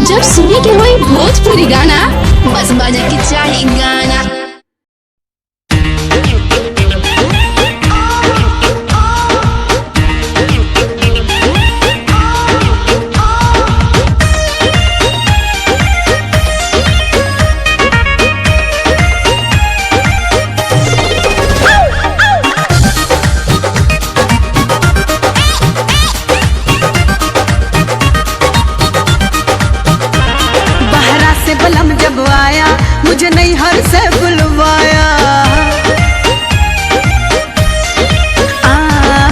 जब सुने के होई भोजपुरी गाना, बस बजे के चाही गाना। बलम जब आया मुझे नैहर से बुलवाया,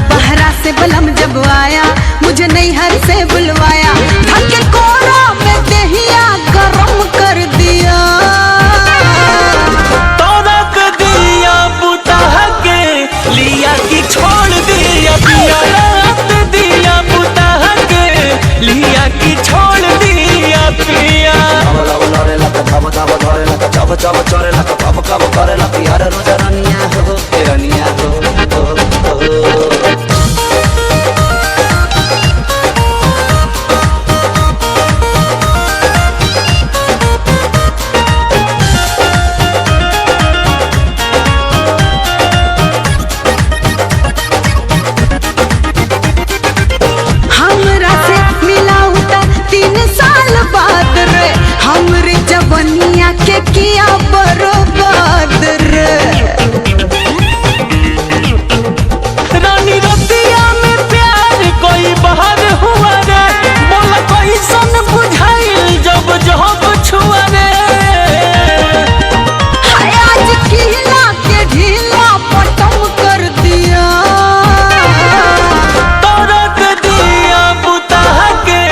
बहरा से बलम जब आया मुझे नैहर से बुलवाया। धक्के कोरा में दहिया गरम कर दिया, तोरक दिया बुता के लिया कि छोड़ दिया पिया, रात दिया बुता के लिया कि छोड़ दिया पिया। चब चोरे लगा कब कब करे लगा यार रोजा रनिया हो रनिया हो। हमरा से मिला उता 3 साल बाद रे, हमरे जवनिया के किया बर्बाद रे। रानी रतिया में प्यार कोई बाहर हुआ रे, बोला कोई सन बुझाइल जब जब छुआ रे। हाय आज किला के ढीला पटम कर दिया, तोरक दिया बुता के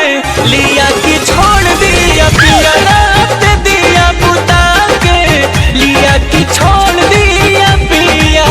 लिया कि छोड़ दिया पिया, रात दिया बुता के लिया कि छोड़ दिया पिया।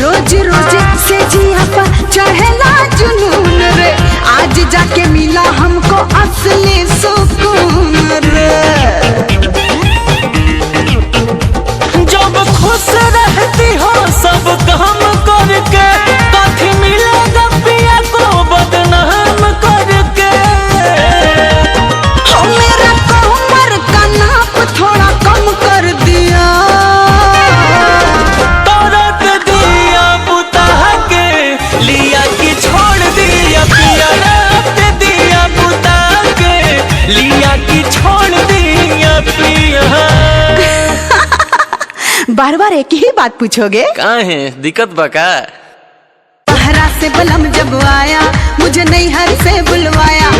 रोज रोज से जिया पर चढ़ेला जुनून रे, आज जाके मिला हमको असली सुकून रे। जब खुश रहती हो सब काम करके, कभी मिलेगा पिया को बदनाम करके। मेरा कमर का नाप थोड़ा कम कर दिया, तोरक दिया बुता के लिया कि छोड़ दिया पिया, रात दिया बुता के लिया कि छोड़ दिया पिया। बार बार एक ही बात पूछोगे? काहे दिक्कत बका? बहरा से बलम जब आया मुझे नैहर से बुलवाया।